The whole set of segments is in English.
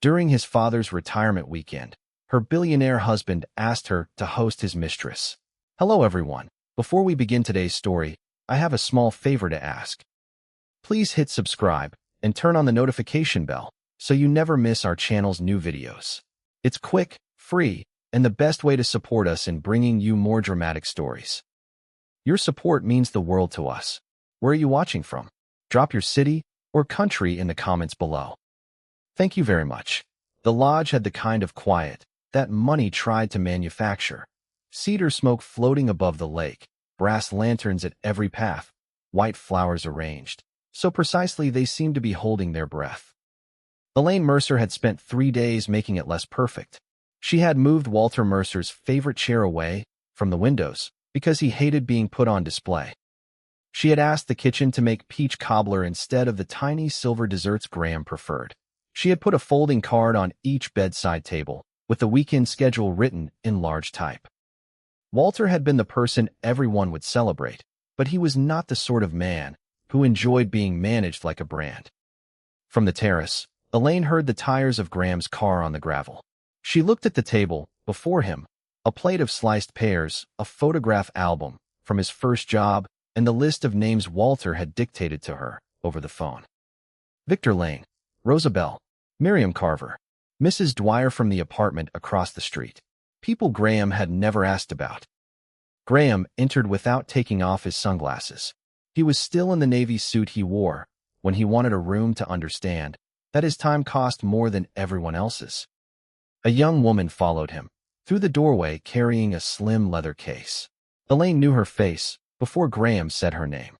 During his father's retirement weekend, her billionaire husband asked her to host his mistress. Hello everyone. Before we begin today's story, I have a small favor to ask. Please hit subscribe and turn on the notification bell so you never miss our channel's new videos. It's quick, free, and the best way to support us in bringing you more dramatic stories. Your support means the world to us. Where are you watching from? Drop your city or country in the comments below. Thank you very much. The lodge had the kind of quiet that money tried to manufacture. Cedar smoke floating above the lake, brass lanterns at every path, white flowers arranged, so precisely they seemed to be holding their breath. Elaine Mercer had spent 3 days making it less perfect. She had moved Walter Mercer's favorite chair away from the windows because he hated being put on display. She had asked the kitchen to make peach cobbler instead of the tiny silver desserts Graham preferred. She had put a folding card on each bedside table, with the weekend schedule written in large type. Walter had been the person everyone would celebrate, but he was not the sort of man who enjoyed being managed like a brand. From the terrace, Elaine heard the tires of Graham's car on the gravel. She looked at the table before him, a plate of sliced pears, a photograph album from his first job, and the list of names Walter had dictated to her over the phone. Victor Lane, Rosabelle, Miriam Carver, Mrs. Dwyer from the apartment across the street. People Graham had never asked about. Graham entered without taking off his sunglasses. He was still in the navy suit he wore when he wanted a room to understand that his time cost more than everyone else's. A young woman followed him through the doorway carrying a slim leather case. Elaine knew her face before Graham said her name.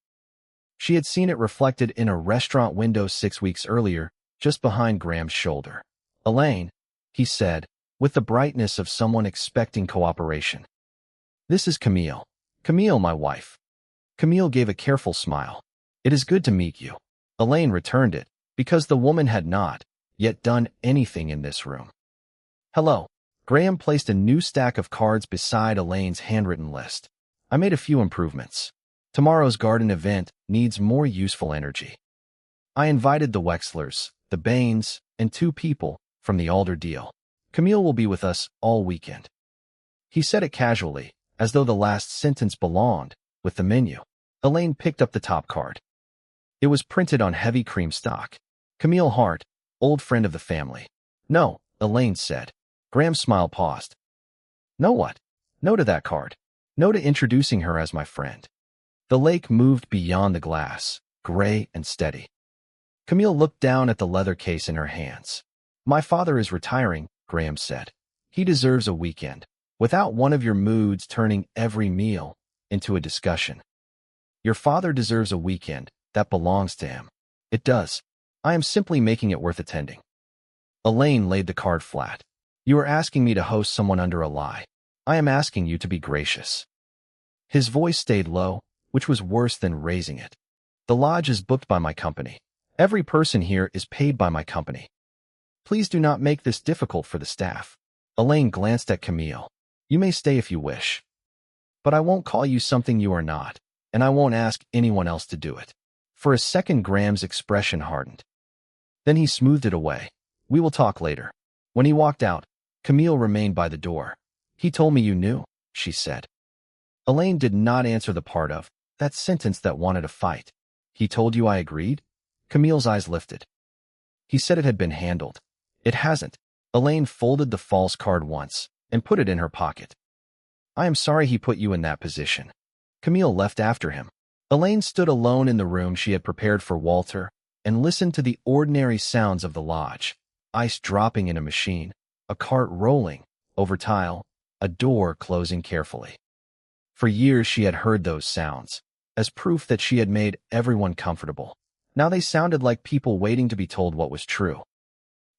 She had seen it reflected in a restaurant window 6 weeks earlier, just behind Graham's shoulder. Elaine, he said, with the brightness of someone expecting cooperation. This is Camille. Camille, my wife. Camille gave a careful smile. It is good to meet you. Elaine returned it, because the woman had not yet done anything in this room. Hello. Graham placed a new stack of cards beside Elaine's handwritten list. I made a few improvements. Tomorrow's garden event needs more useful energy. I invited the Wexlers, the Baines, and 2 people from the Alder deal. Camille will be with us all weekend. He said it casually, as though the last sentence belonged with the menu. Elaine picked up the top card. It was printed on heavy cream stock. Camille Hart, old friend of the family. No, Elaine said. Graham's smile paused. No what? No to that card. No to introducing her as my friend. The lake moved beyond the glass, gray and steady. Camille looked down at the leather case in her hands. My father is retiring, Graham said. He deserves a weekend, without one of your moods turning every meal into a discussion. Your father deserves a weekend that belongs to him. It does. I am simply making it worth attending. Elaine laid the card flat. You are asking me to host someone under a lie. I am asking you to be gracious. His voice stayed low, which was worse than raising it. The lodge is booked by my company. Every person here is paid by my company. Please do not make this difficult for the staff. Elaine glanced at Camille. You may stay if you wish. But I won't call you something you are not, and I won't ask anyone else to do it. For a second Graham's expression hardened. Then he smoothed it away. We will talk later. When he walked out, Camille remained by the door. He told me you knew, she said. Elaine did not answer the part of that sentence that wanted a fight. He told you I agreed? Camille's eyes lifted. He said it had been handled. It hasn't. Elaine folded the false card once and put it in her pocket. I am sorry he put you in that position. Camille left after him. Elaine stood alone in the room she had prepared for Walter and listened to the ordinary sounds of the lodge. Ice dropping in a machine, a cart rolling over tile, a door closing carefully. For years she had heard those sounds, as proof that she had made everyone comfortable. Now they sounded like people waiting to be told what was true.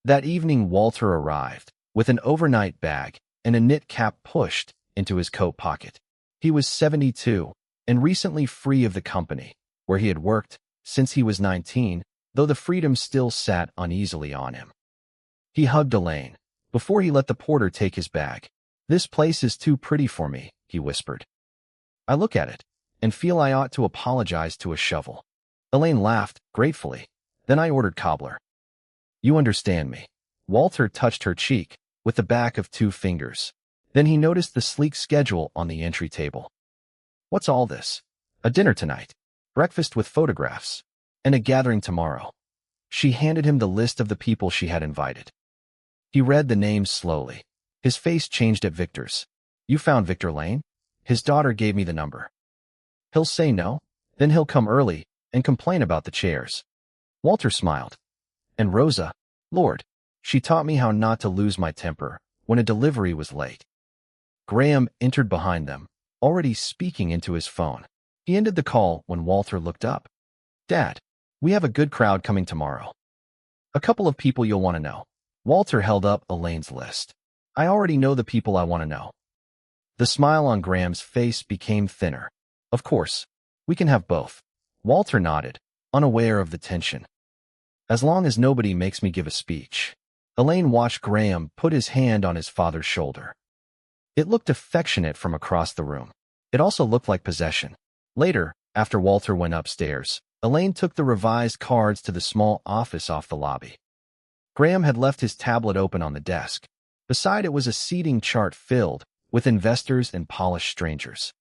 That evening Walter arrived, with an overnight bag and a knit cap pushed into his coat pocket. He was 72 and recently free of the company, where he had worked since he was 19, though the freedom still sat uneasily on him. He hugged Elaine before he let the porter take his bag. This place is too pretty for me, he whispered. I look at it and feel I ought to apologize to a shovel. Elaine laughed gratefully. Then I ordered cobbler. You understand me. Walter touched her cheek with the back of 2 fingers. Then he noticed the sleek schedule on the entry table. What's all this? A dinner tonight, breakfast with photographs, and a gathering tomorrow. She handed him the list of the people she had invited. He read the names slowly. His face changed at Victor's. You found Victor Lane? His daughter gave me the number. He'll say no, then he'll come early and complain about the chairs. Walter smiled. And Rosa, Lord, she taught me how not to lose my temper when a delivery was late. Graham entered behind them, already speaking into his phone. He ended the call when Walter looked up. Dad, we have a good crowd coming tomorrow. A couple of people you'll want to know. Walter held up Elaine's list. I already know the people I want to know. The smile on Graham's face became thinner. Of course, we can have both. Walter nodded, unaware of the tension. As long as nobody makes me give a speech. Elaine watched Graham put his hand on his father's shoulder. It looked affectionate from across the room. It also looked like possession. Later, after Walter went upstairs, Elaine took the revised cards to the small office off the lobby. Graham had left his tablet open on the desk. Beside it was a seating chart filled with investors and polished strangers.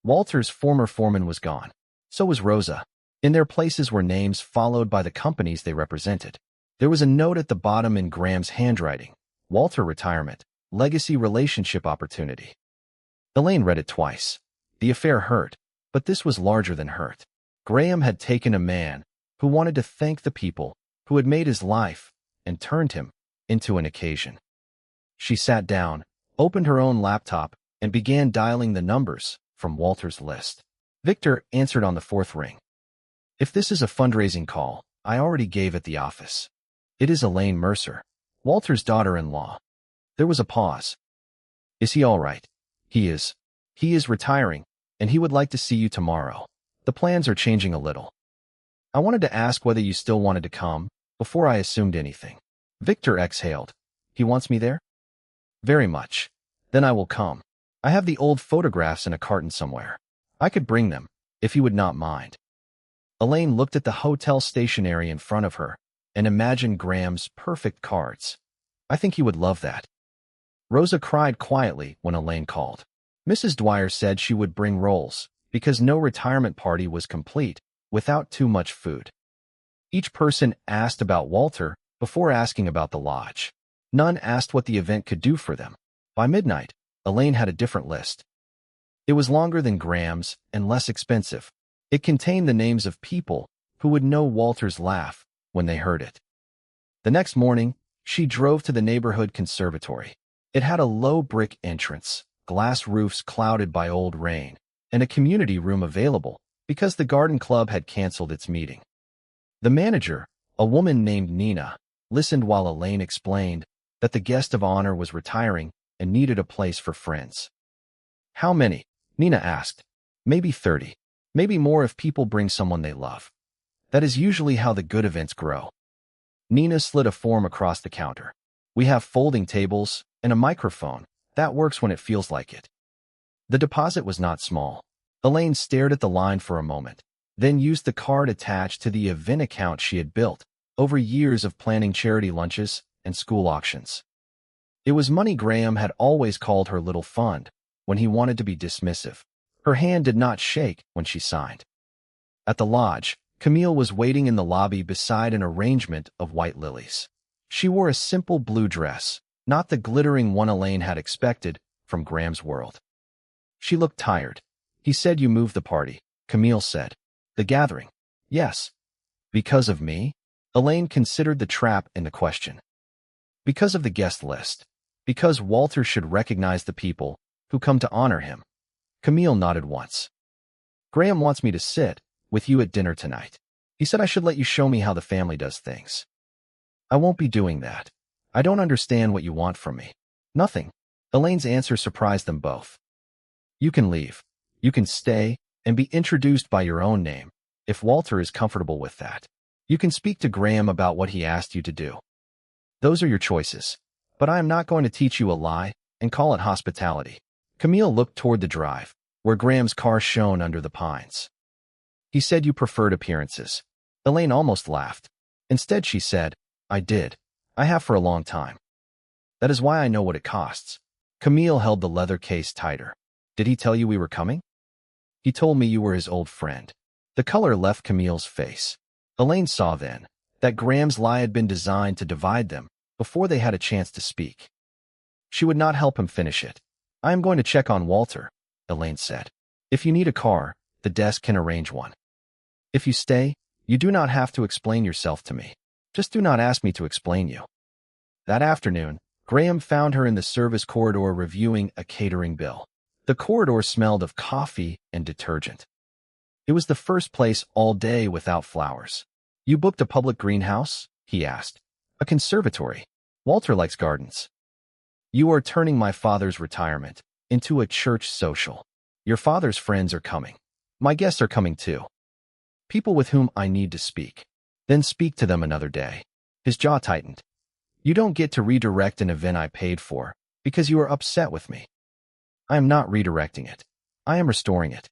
Walter's former foreman was gone. So was Rosa. In their places were names followed by the companies they represented. There was a note at the bottom in Graham's handwriting. Walter retirement. Legacy relationship opportunity. Elaine read it twice. The affair hurt, but this was larger than hurt. Graham had taken a man who wanted to thank the people who had made his life and turned him into an occasion. She sat down, opened her own laptop, and began dialing the numbers from Walter's list. Victor answered on the 4th ring. If this is a fundraising call, I already gave at the office. It is Elaine Mercer, Walter's daughter-in-law. There was a pause. Is he all right? He is. He is retiring, and he would like to see you tomorrow. The plans are changing a little. I wanted to ask whether you still wanted to come, before I assumed anything. Victor exhaled. He wants me there? Very much. Then I will come. I have the old photographs in a carton somewhere. I could bring them, if you would not mind. Elaine looked at the hotel stationery in front of her and imagined Graham's perfect cards. I think he would love that. Rosa cried quietly when Elaine called. Mrs. Dwyer said she would bring rolls because no retirement party was complete without too much food. Each person asked about Walter before asking about the lodge. None asked what the event could do for them. By midnight, Elaine had a different list. It was longer than Graham's and less expensive. It contained the names of people who would know Walter's laugh when they heard it. The next morning, she drove to the neighborhood conservatory. It had a low brick entrance, glass roofs clouded by old rain, and a community room available because the garden club had canceled its meeting. The manager, a woman named Nina, listened while Elaine explained that the guest of honor was retiring and needed a place for friends. How many? Nina asked. Maybe 30. Maybe more if people bring someone they love. That is usually how the good events grow. Nina slid a form across the counter. We have folding tables and a microphone. That works when it feels like it. The deposit was not small. Elaine stared at the line for a moment, then used the card attached to the event account she had built over years of planning charity lunches and school auctions. It was money Graham had always called her little fund when he wanted to be dismissive. Her hand did not shake when she signed. At the lodge, Camille was waiting in the lobby beside an arrangement of white lilies. She wore a simple blue dress, not the glittering one Elaine had expected from Graham's world. She looked tired. He said you moved the party, Camille said. The gathering. Yes. Because of me? Elaine considered the trap in the question. Because of the guest list. Because Walter should recognize the people who come to honor him. Camille nodded once. Graham wants me to sit with you at dinner tonight. He said I should let you show me how the family does things. I won't be doing that. I don't understand what you want from me. Nothing. Elaine's answer surprised them both. You can leave. You can stay and be introduced by your own name, if Walter is comfortable with that. You can speak to Graham about what he asked you to do. Those are your choices. But I am not going to teach you a lie and call it hospitality. Camille looked toward the drive, where Graham's car shone under the pines. He said you preferred appearances. Elaine almost laughed. Instead, she said, I did. I have for a long time. That is why I know what it costs. Camille held the leather case tighter. Did he tell you we were coming? He told me you were his old friend. The color left Camille's face. Elaine saw then that Graham's lie had been designed to divide them before they had a chance to speak. She would not help him finish it. I am going to check on Walter, Elaine said. If you need a car, the desk can arrange one. If you stay, you do not have to explain yourself to me. Just do not ask me to explain you. That afternoon, Graham found her in the service corridor reviewing a catering bill. The corridor smelled of coffee and detergent. It was the first place all day without flowers. You booked a public greenhouse? He asked. A conservatory. Walter likes gardens. You are turning my father's retirement into a church social. Your father's friends are coming. My guests are coming too. People with whom I need to speak. Then speak to them another day. His jaw tightened. You don't get to redirect an event I paid for because you are upset with me. I am not redirecting it. I am restoring it.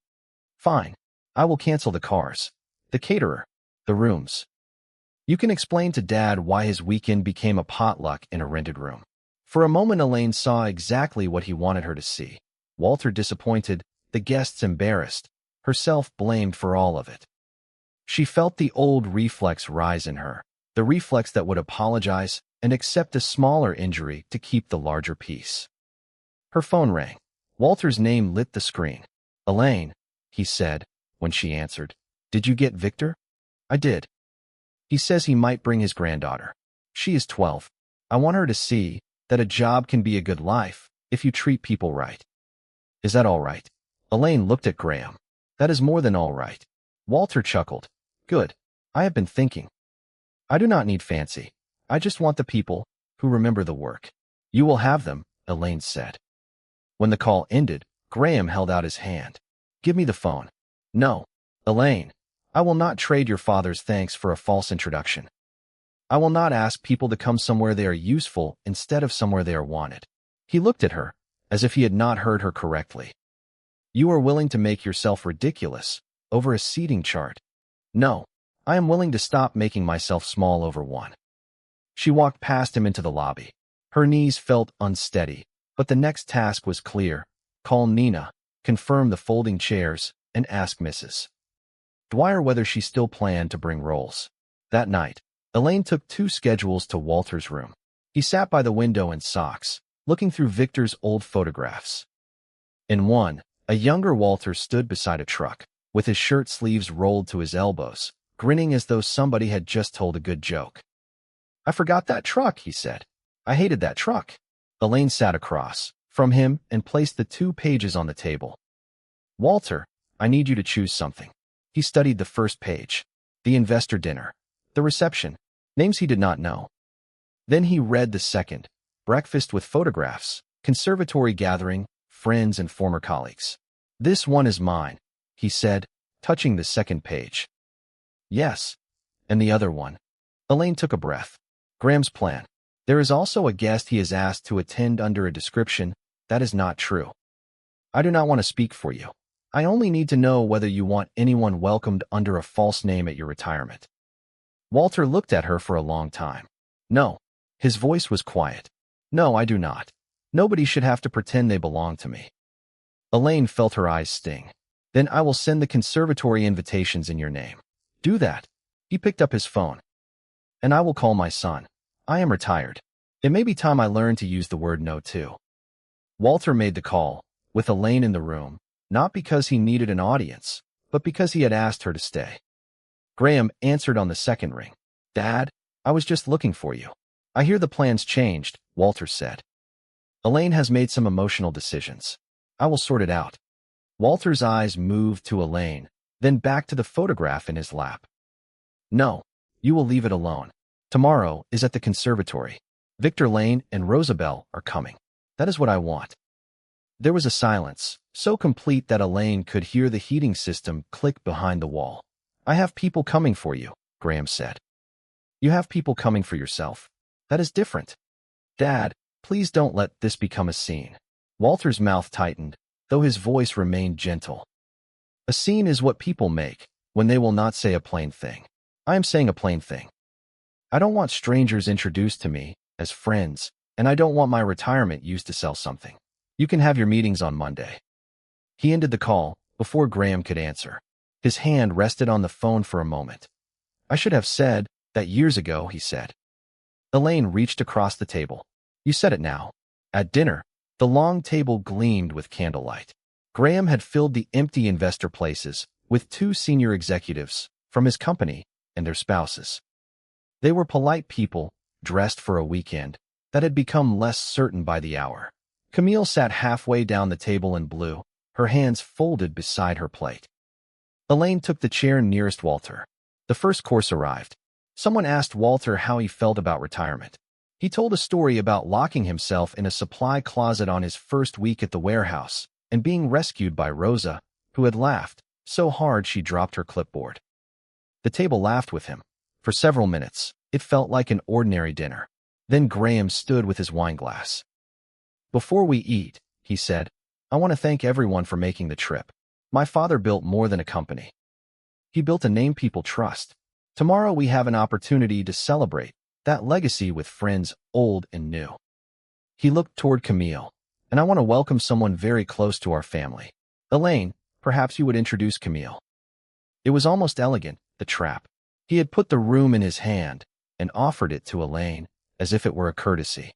Fine. I will cancel the cars, the caterer, the rooms. You can explain to Dad why his weekend became a potluck in a rented room. For a moment, Elaine saw exactly what he wanted her to see. Walter disappointed, the guests embarrassed, herself blamed for all of it. She felt the old reflex rise in her, the reflex that would apologize and accept a smaller injury to keep the larger piece. Her phone rang. Walter's name lit the screen. Elaine, he said, when she answered. Did you get Victor? I did. He says he might bring his granddaughter. She is 12. I want her to see that a job can be a good life if you treat people right. Is that all right? Elaine looked at Graham. That is more than all right. Walter chuckled. Good. I have been thinking. I do not need fancy. I just want the people who remember the work. You will have them, Elaine said. When the call ended, Graham held out his hand. Give me the phone. No, Elaine. I will not trade your father's thanks for a false introduction. I will not ask people to come somewhere they are useful instead of somewhere they are wanted. He looked at her, as if he had not heard her correctly. You are willing to make yourself ridiculous over a seating chart. No, I am willing to stop making myself small over one. She walked past him into the lobby. Her knees felt unsteady, but the next task was clear. Call Nina, confirm the folding chairs, and ask Mrs. Dwyer whether she still planned to bring rolls. That night, Elaine took 2 schedules to Walter's room. He sat by the window in socks, looking through Victor's old photographs. In one, a younger Walter stood beside a truck, with his shirt sleeves rolled to his elbows, grinning as though somebody had just told a good joke. I forgot that truck, he said. I hated that truck. Elaine sat across from him and placed the 2 pages on the table. Walter, I need you to choose something. He studied the first page. The investor dinner. The reception. Names he did not know. Then he read the second. Breakfast with photographs. Conservatory gathering. Friends and former colleagues. This one is mine, he said, touching the second page. Yes. And the other one. Elaine took a breath. Graham's plan. There is also a guest he is asked to attend under a description. That is not true. I do not want to speak for you. I only need to know whether you want anyone welcomed under a false name at your retirement. Walter looked at her for a long time. No. His voice was quiet. No, I do not. Nobody should have to pretend they belong to me. Elaine felt her eyes sting. Then I will send the conservatory invitations in your name. Do that. He picked up his phone. And I will call my son. I am retired. It may be time I learned to use the word no too. Walter made the call, with Elaine in the room, not because he needed an audience, but because he had asked her to stay. Graham answered on the second ring. Dad, I was just looking for you. I hear the plans changed, Walter said. Elaine has made some emotional decisions. I will sort it out. Walter's eyes moved to Elaine, then back to the photograph in his lap. No, you will leave it alone. Tomorrow is at the conservatory. Victor Lane and Rosabelle are coming. That is what I want. There was a silence, so complete that Elaine could hear the heating system click behind the wall. I have people coming for you, Graham said. You have people coming for yourself. That is different. Dad, please don't let this become a scene. Walter's mouth tightened, though his voice remained gentle. A scene is what people make when they will not say a plain thing. I am saying a plain thing. I don't want strangers introduced to me as friends, and I don't want my retirement used to sell something. You can have your meetings on Monday." He ended the call before Graham could answer. His hand rested on the phone for a moment. "I should have said that years ago," he said. Elaine reached across the table. "You said it now." At dinner, the long table gleamed with candlelight. Graham had filled the empty investor places with 2 senior executives from his company and their spouses. They were polite people, dressed for a weekend that had become less certain by the hour. Camille sat halfway down the table in blue, her hands folded beside her plate. Elaine took the chair nearest Walter. The first course arrived. Someone asked Walter how he felt about retirement. He told a story about locking himself in a supply closet on his first week at the warehouse and being rescued by Rosa, who had laughed so hard she dropped her clipboard. The table laughed with him. For several minutes, it felt like an ordinary dinner. Then Graham stood with his wineglass. "Before we eat," he said, "I want to thank everyone for making the trip. My father built more than a company. He built a name people trust. Tomorrow we have an opportunity to celebrate that legacy with friends old and new." He looked toward Camille. "And I want to welcome someone very close to our family. Elaine, perhaps you would introduce Camille." It was almost elegant, the trap. He had put the room in his hand and offered it to Elaine as if it were a courtesy.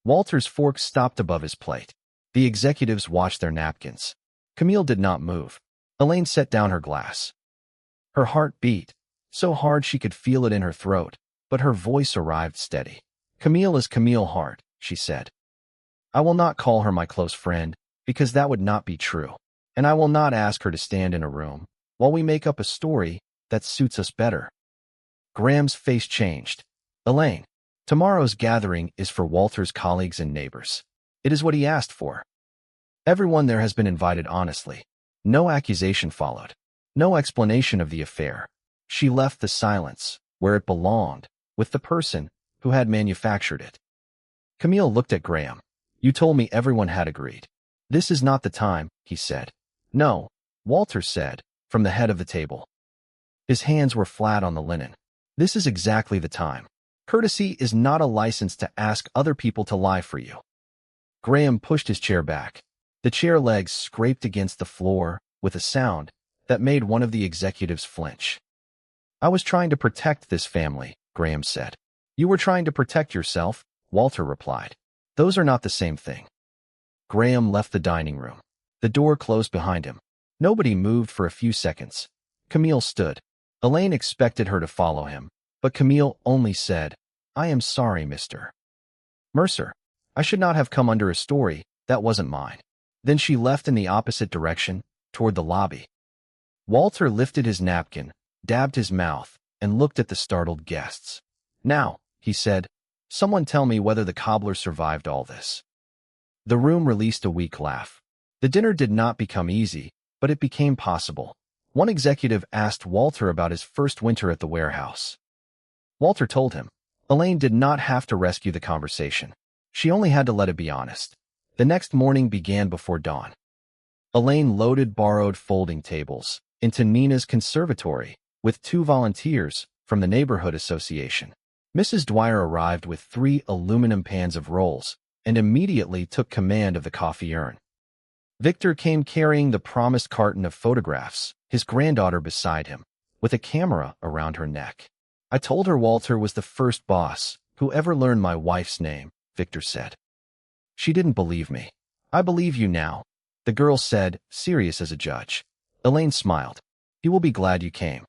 Walter's fork stopped above his plate. The executives watched their napkins. Camille did not move. Elaine set down her glass. Her heart beat, so hard she could feel it in her throat, but her voice arrived steady. "Camille is Camille Hart," she said. "I will not call her my close friend, because that would not be true. And I will not ask her to stand in a room while we make up a story that suits us better." Graham's face changed. "Elaine, tomorrow's gathering is for Walter's colleagues and neighbors. It is what he asked for. Everyone there has been invited honestly. No accusation followed. No explanation of the affair. She left the silence, where it belonged, with the person who had manufactured it." Camille looked at Graham. "You told me everyone had agreed." "This is not the time," he said. "No," Walter said, from the head of the table. His hands were flat on the linen. "This is exactly the time. Courtesy is not a license to ask other people to lie for you." Graham pushed his chair back. The chair legs scraped against the floor with a sound that made one of the executives flinch. "I was trying to protect this family," Graham said. "You were trying to protect yourself," Walter replied. "Those are not the same thing." Graham left the dining room. The door closed behind him. Nobody moved for a few seconds. Camille stood. Elaine expected her to follow him, but Camille only said, "I am sorry, Mr. Mercer. I should not have come under a story that wasn't mine." Then she left in the opposite direction, toward the lobby. Walter lifted his napkin, dabbed his mouth, and looked at the startled guests. "Now," he said, "someone tell me whether the cobbler survived all this." The room released a weak laugh. The dinner did not become easy, but it became possible. One executive asked Walter about his first winter at the warehouse. Walter told him. Elaine did not have to rescue the conversation. She only had to let it be honest. The next morning began before dawn. Elaine loaded borrowed folding tables into Nina's conservatory with 2 volunteers from the neighborhood association. Mrs. Dwyer arrived with 3 aluminum pans of rolls and immediately took command of the coffee urn. Victor came carrying the promised carton of photographs, his granddaughter beside him, with a camera around her neck. "I told her Walter was the first boss who ever learned my wife's name," Victor said. "She didn't believe me. I believe you now," the girl said, serious as a judge. Elaine smiled. "He will be glad you came."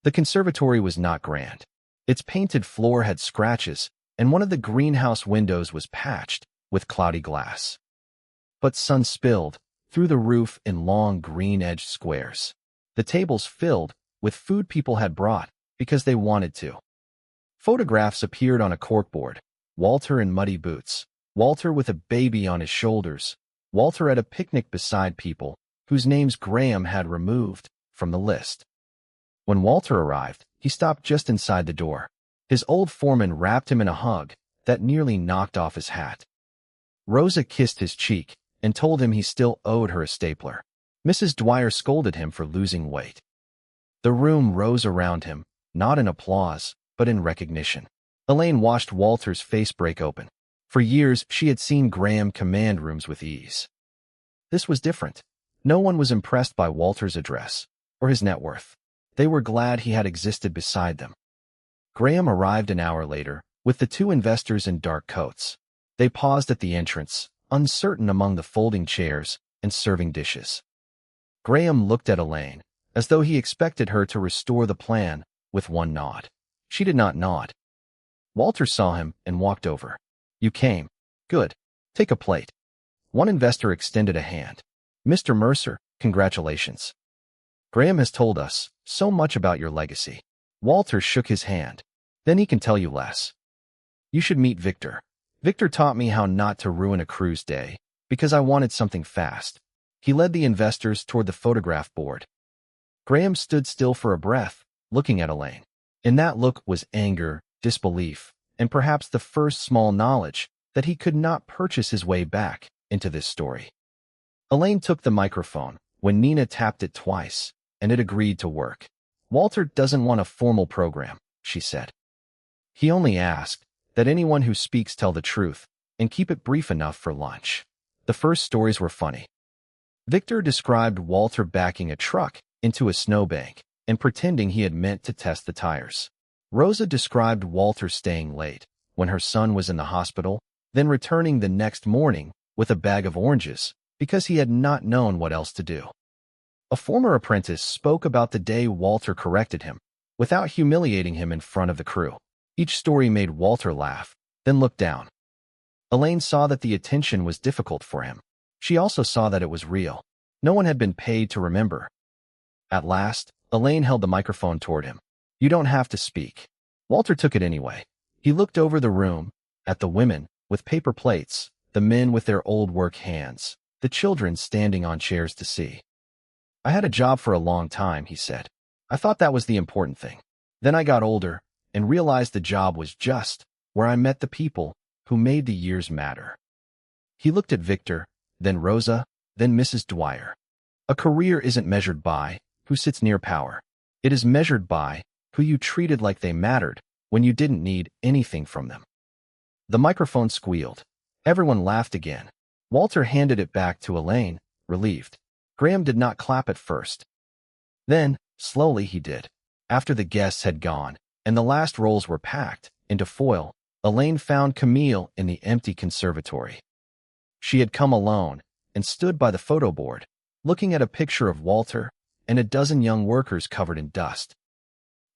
The conservatory was not grand. Its painted floor had scratches, and one of the greenhouse windows was patched with cloudy glass. But sun spilled through the roof in long green-edged squares. The tables filled with food people had brought because they wanted to. Photographs appeared on a corkboard. Walter in muddy boots. Walter with a baby on his shoulders. Walter at a picnic beside people whose names Graham had removed from the list. When Walter arrived, he stopped just inside the door. His old foreman wrapped him in a hug that nearly knocked off his hat. Rosa kissed his cheek and told him he still owed her a stapler. Mrs. Dwyer scolded him for losing weight. The room rose around him, not in applause, but in recognition. Elaine watched Walter's face break open. For years, she had seen Graham command rooms with ease. This was different. No one was impressed by Walter's address or his net worth. They were glad he had existed beside them. Graham arrived an hour later, with the two investors in dark coats. They paused at the entrance, uncertain among the folding chairs and serving dishes. Graham looked at Elaine, as though he expected her to restore the plan, with one nod. She did not nod. Walter saw him and walked over. "You came. Good. Take a plate." One investor extended a hand. "Mr. Mercer, congratulations. Graham has told us so much about your legacy." Walter shook his hand. "Then he can tell you less. You should meet Victor. Victor taught me how not to ruin a cruise day, because I wanted something fast." He led the investors toward the photograph board. Graham stood still for a breath, looking at Elaine. In that look was anger, disbelief, and perhaps the first small knowledge that he could not purchase his way back into this story. Elaine took the microphone when Nina tapped it twice, and it agreed to work. "Walter doesn't want a formal program," she said. "He only asked that anyone who speaks tell the truth and keep it brief enough for lunch." The first stories were funny. Victor described Walter backing a truck into a snowbank and pretending he had meant to test the tires. Rosa described Walter staying late when her son was in the hospital, then returning the next morning with a bag of oranges because he had not known what else to do. A former apprentice spoke about the day Walter corrected him, without humiliating him in front of the crew. Each story made Walter laugh, then look down. Elaine saw that the attention was difficult for him. She also saw that it was real. No one had been paid to remember. At last, Elaine held the microphone toward him. "You don't have to speak." Walter took it anyway. He looked over the room, at the women with paper plates, the men with their old work hands, the children standing on chairs to see. "I had a job for a long time," he said. "I thought that was the important thing. Then I got older and realized the job was just where I met the people who made the years matter." He looked at Victor, then Rosa, then Mrs. Dwyer. "A career isn't measured by who sits near power. It is measured by who you treated like they mattered when you didn't need anything from them." The microphone squealed. Everyone laughed again. Walter handed it back to Elaine, relieved. Graham did not clap at first. Then, slowly he did. After the guests had gone, and the last rolls were packed into foil, Elaine found Camille in the empty conservatory. She had come alone and stood by the photo board, looking at a picture of Walter and a dozen young workers covered in dust.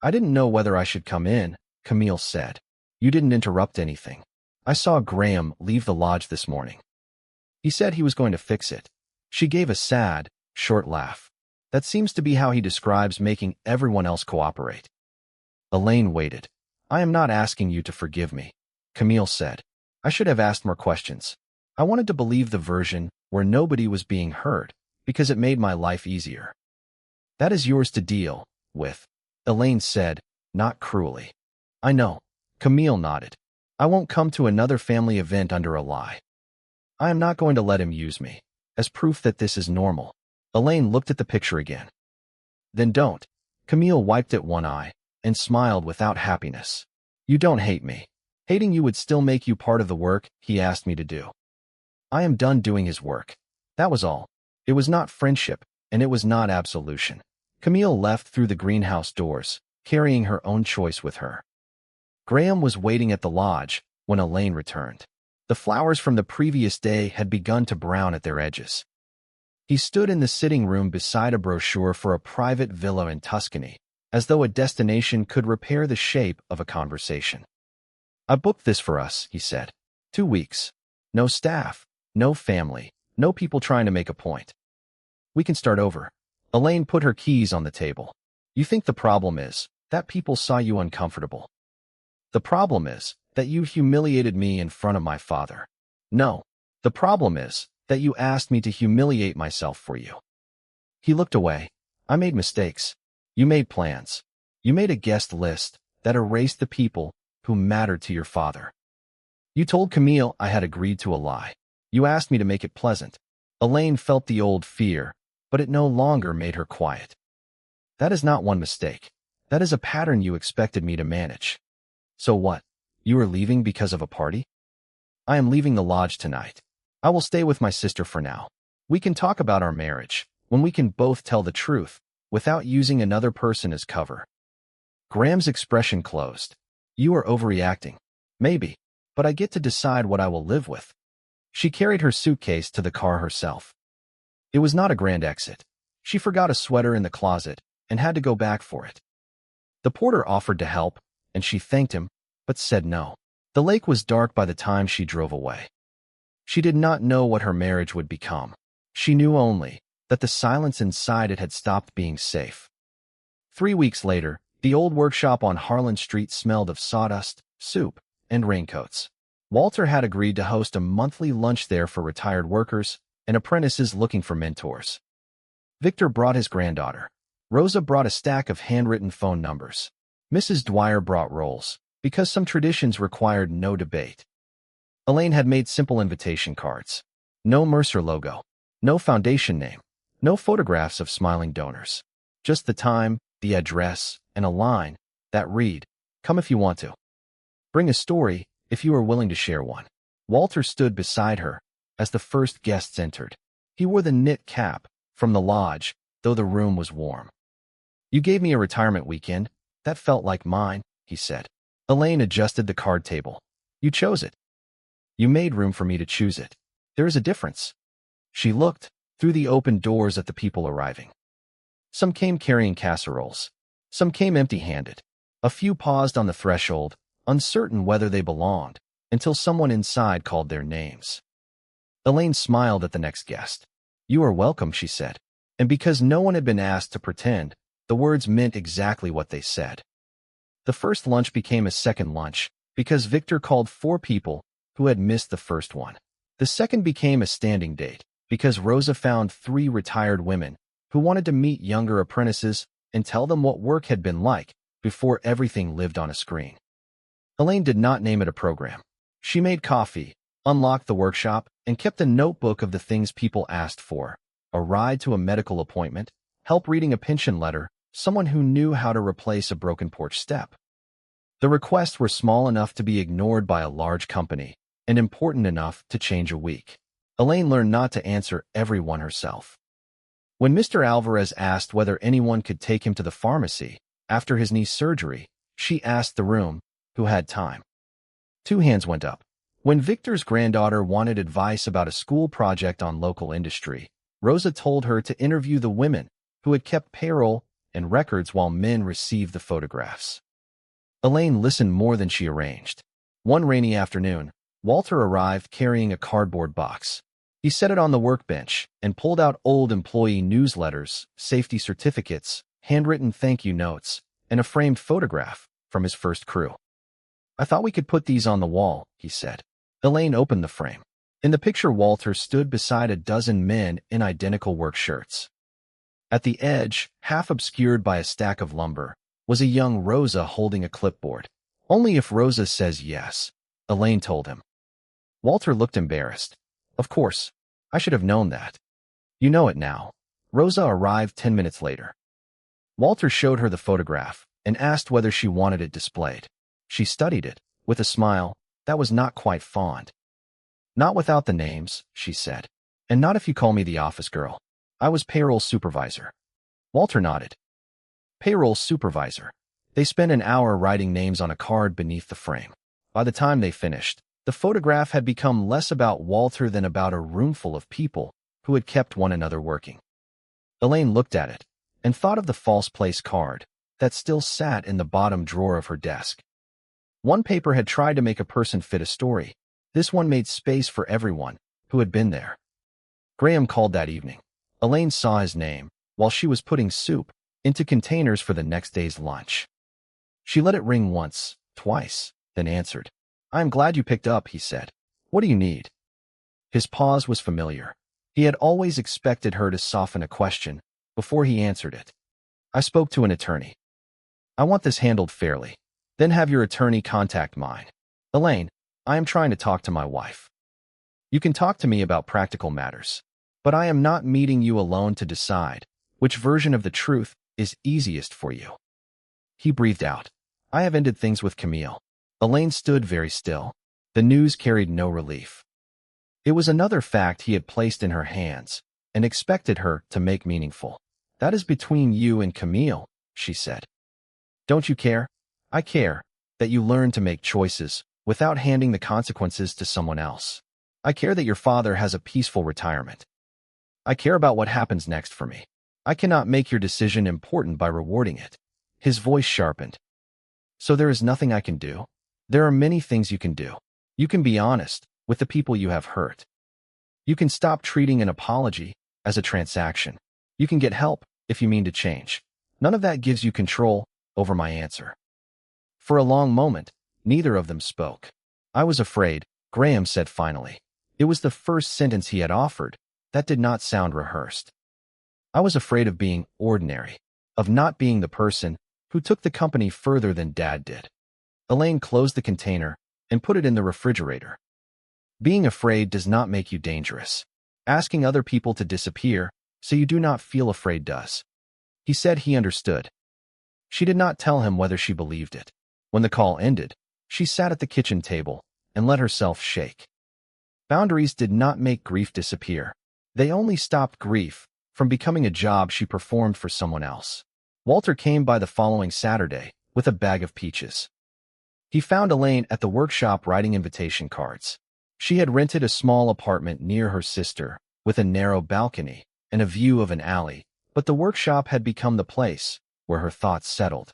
"I didn't know whether I should come in," Camille said. "You didn't interrupt anything. I saw Graham leave the lodge this morning. He said he was going to fix it." She gave a sad, short laugh. "That seems to be how he describes making everyone else cooperate." Elaine waited. "I am not asking you to forgive me," Camille said. "I should have asked more questions. I wanted to believe the version where nobody was being hurt because it made my life easier." "That is yours to deal with," Elaine said, not cruelly. "I know." Camille nodded. "I won't come to another family event under a lie. I am not going to let him use me as proof that this is normal." Elaine looked at the picture again. "Then don't." Camille wiped at one eye and smiled without happiness. "You don't hate me. Hating you would still make you part of the work he asked me to do. I am done doing his work. That was all. It was not friendship, and it was not absolution." Camille left through the greenhouse doors, carrying her own choice with her. Graham was waiting at the lodge when Elaine returned. The flowers from the previous day had begun to brown at their edges. He stood in the sitting room beside a brochure for a private villa in Tuscany, as though a destination could repair the shape of a conversation. "I booked this for us," he said. 2 weeks. No staff, no family, no people trying to make a point. We can start over." Elaine put her keys on the table. "You think the problem is that people saw you uncomfortable. The problem is that you humiliated me in front of my father. No, the problem is that you asked me to humiliate myself for you." He looked away. "I made mistakes. You made plans. You made a guest list that erased the people who mattered to your father. You told Camille I had agreed to a lie. You asked me to make it pleasant." Elaine felt the old fear, but it no longer made her quiet. "That is not one mistake. That is a pattern you expected me to manage. So what? You are leaving because of a party? I am leaving the lodge tonight. I will stay with my sister for now. We can talk about our marriage when we can both tell the truth without using another person as cover. Graham's expression closed. You are overreacting. Maybe, but I get to decide what I will live with. She carried her suitcase to the car herself. It was not a grand exit. She forgot a sweater in the closet and had to go back for it. The porter offered to help, and she thanked him, but said no. The lake was dark by the time she drove away. She did not know what her marriage would become. She knew only that the silence inside it had stopped being safe. 3 weeks later, the old workshop on Harlan Street smelled of sawdust, soup, and raincoats. Walter had agreed to host a monthly lunch there for retired workers and apprentices looking for mentors. Victor brought his granddaughter. Rosa brought a stack of handwritten phone numbers. Mrs. Dwyer brought rolls, because some traditions required no debate. Elaine had made simple invitation cards. No Mercer logo, no foundation name, no photographs of smiling donors. Just the time, the address, and a line that read, "Come if you want to. Bring a story if you are willing to share one." Walter stood beside her as the first guests entered. He wore the knit cap from the lodge, though the room was warm. "You gave me a retirement weekend. That felt like mine," he said. Elaine adjusted the card table. "You chose it. You made room for me to choose it. There is a difference." She looked through the open doors at the people arriving. Some came carrying casseroles. Some came empty-handed. A few paused on the threshold, uncertain whether they belonged, until someone inside called their names. Elaine smiled at the next guest. "You are welcome," she said. And because no one had been asked to pretend, the words meant exactly what they said. The first lunch became a second lunch, because Victor called 4 people who had missed the first one. The second became a standing date, because Rosa found 3 retired women who wanted to meet younger apprentices and tell them what work had been like before everything lived on a screen. Elaine did not name it a program. She made coffee, unlocked the workshop, and kept a notebook of the things people asked for: a ride to a medical appointment, help reading a pension letter, someone who knew how to replace a broken porch step. The requests were small enough to be ignored by a large company, and important enough to change a week. Elaine learned not to answer every one herself. When Mr. Alvarez asked whether anyone could take him to the pharmacy after his knee surgery, she asked the room who had time. 2 hands went up. When Victor's granddaughter wanted advice about a school project on local industry, Rosa told her to interview the women who had kept payroll and records while men received the photographs. Elaine listened more than she arranged. One rainy afternoon, Walter arrived carrying a cardboard box. He set it on the workbench and pulled out old employee newsletters, safety certificates, handwritten thank you notes, and a framed photograph from his first crew. "I thought we could put these on the wall," he said. Elaine opened the frame. In the picture, Walter stood beside a dozen men in identical work shirts. At the edge, half obscured by a stack of lumber, was a young Rosa holding a clipboard. "Only if Rosa says yes," Elaine told him. Walter looked embarrassed. "Of course, I should have known that. You know it now." Rosa arrived 10 minutes later. Walter showed her the photograph and asked whether she wanted it displayed. She studied it, with a smile that was not quite fond. "Not without the names," she said. "And not if you call me the office girl. I was payroll supervisor." Walter nodded. Payroll supervisor. They spent an hour writing names on a card beneath the frame. By the time they finished, the photograph had become less about Walter than about a roomful of people who had kept one another working. Elaine looked at it and thought of the false place card that still sat in the bottom drawer of her desk. One paper had tried to make a person fit a story. This one made space for everyone who had been there. Graham called that evening. Elaine saw his name while she was putting soup into containers for the next day's lunch. She let it ring once, twice, then answered. "I am glad you picked up," he said. "What do you need?" His pause was familiar. He had always expected her to soften a question before he answered it. "I spoke to an attorney. I want this handled fairly. Then have your attorney contact mine. Elaine, I am trying to talk to my wife. You can talk to me about practical matters, but I am not meeting you alone to decide which version of the truth is easiest for you." He breathed out. "I have ended things with Camille. Elaine stood very still. The news carried no relief. It was another fact he had placed in her hands and expected her to make meaningful. That is between you and Camille, she said. Don't you care? I care that you learn to make choices without handing the consequences to someone else. I care that your father has a peaceful retirement. I care about what happens next for me. I cannot make your decision important by rewarding it. His voice sharpened. So there is nothing I can do? There are many things you can do. You can be honest with the people you have hurt. You can stop treating an apology as a transaction. You can get help if you mean to change. None of that gives you control over my answer. For a long moment, neither of them spoke. I was afraid, Graham said finally. It was the first sentence he had offered. That did not sound rehearsed. I was afraid of being ordinary, of not being the person who took the company further than Dad did. Elaine closed the container and put it in the refrigerator. Being afraid does not make you dangerous. Asking other people to disappear so you do not feel afraid does. He said he understood. She did not tell him whether she believed it. When the call ended, she sat at the kitchen table and let herself shake. Boundaries did not make grief disappear. They only stopped grief from becoming a job she performed for someone else. Walter came by the following Saturday with a bag of peaches. He found Elaine at the workshop writing invitation cards. She had rented a small apartment near her sister with a narrow balcony and a view of an alley, but the workshop had become the place where her thoughts settled.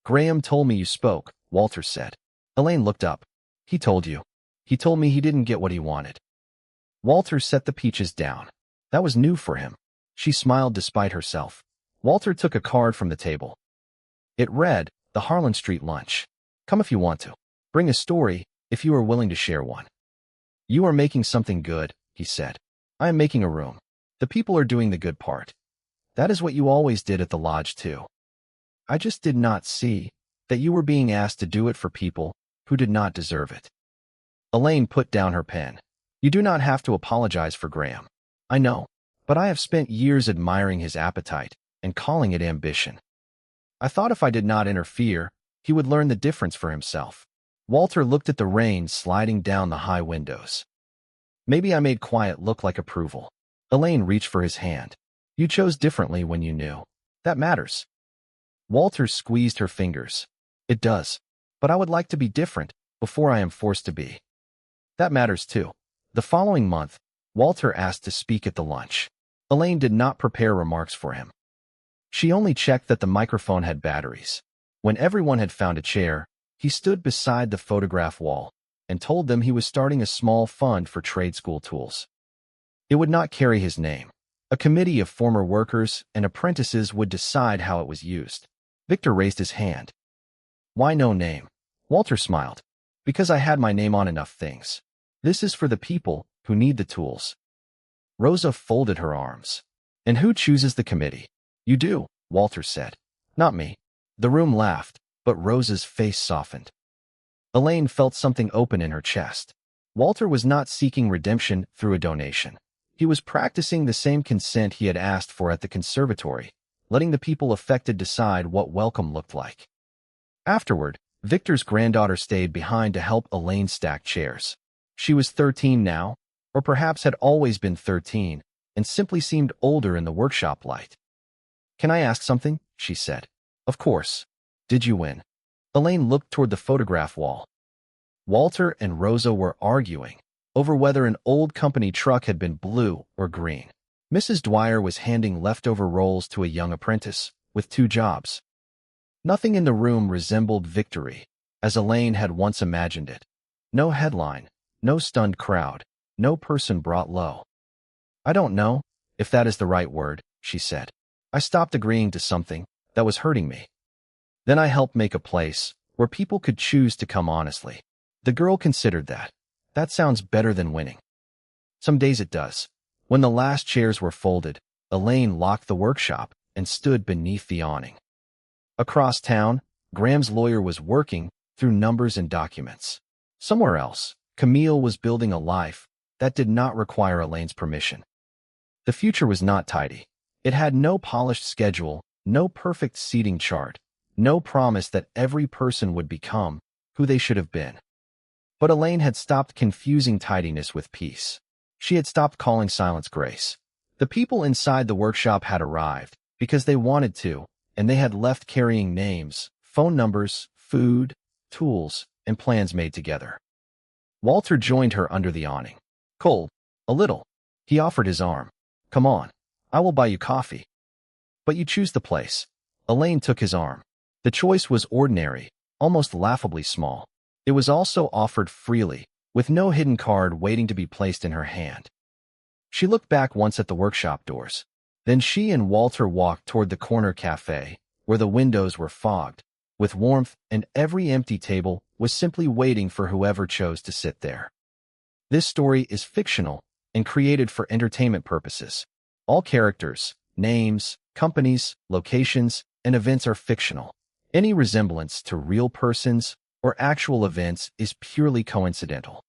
Graham told me you spoke, Walter said. Elaine looked up. He told you. He told me he didn't get what he wanted. Walter set the peaches down. That was new for him. She smiled despite herself. Walter took a card from the table. It read, the Harlan Street lunch. Come if you want to. Bring a story if you are willing to share one. You are making something good, he said. I am making a room. The people are doing the good part. That is what you always did at the lodge too. I just did not see that you were being asked to do it for people who did not deserve it. Elaine put down her pen. You do not have to apologize for Graham. I know, but I have spent years admiring his appetite and calling it ambition. I thought if I did not interfere, he would learn the difference for himself. Walter looked at the rain sliding down the high windows. Maybe I made quiet look like approval. Elaine reached for his hand. You chose differently when you knew. That matters. Walter squeezed her fingers. It does, but I would like to be different before I am forced to be. That matters too. The following month, Walter asked to speak at the lunch. Elaine did not prepare remarks for him. She only checked that the microphone had batteries. When everyone had found a chair, he stood beside the photograph wall and told them he was starting a small fund for trade school tools. It would not carry his name. A committee of former workers and apprentices would decide how it was used. Victor raised his hand. Why no name? Walter smiled. Because I had my name on enough things. This is for the people who need the tools. Rosa folded her arms. And who chooses the committee? You do, Walter said. Not me. The room laughed, but Rosa's face softened. Elaine felt something open in her chest. Walter was not seeking redemption through a donation. He was practicing the same consent he had asked for at the conservatory, letting the people affected decide what welcome looked like. Afterward, Victor's granddaughter stayed behind to help Elaine stack chairs. She was 13 now, or perhaps had always been 13, and simply seemed older in the workshop light. Can I ask something? She said. Of course. Did you win? Elaine looked toward the photograph wall. Walter and Rosa were arguing over whether an old company truck had been blue or green. Mrs. Dwyer was handing leftover rolls to a young apprentice with 2 jobs. Nothing in the room resembled victory, as Elaine had once imagined it. No headline, no stunned crowd, no person brought low. I don't know if that is the right word, she said. I stopped agreeing to something that was hurting me. Then I helped make a place where people could choose to come honestly. The girl considered that. That sounds better than winning. Some days it does. When the last chairs were folded, Elaine locked the workshop and stood beneath the awning. Across town, Graham's lawyer was working through numbers and documents. Somewhere else, Camille was building a life that did not require Elaine's permission. The future was not tidy. It had no polished schedule, no perfect seating chart, no promise that every person would become who they should have been. But Elaine had stopped confusing tidiness with peace. She had stopped calling silence grace. The people inside the workshop had arrived because they wanted to, and they had left carrying names, phone numbers, food, tools, and plans made together. Walter joined her under the awning. Cold, a little. He offered his arm. Come on, I will buy you coffee. But you choose the place. Elaine took his arm. The choice was ordinary, almost laughably small. It was also offered freely, with no hidden card waiting to be placed in her hand. She looked back once at the workshop doors. Then she and Walter walked toward the corner cafe, where the windows were fogged with warmth and every empty table was simply waiting for whoever chose to sit there. This story is fictional and created for entertainment purposes. All characters, names, companies, locations, and events are fictional. Any resemblance to real persons or actual events is purely coincidental.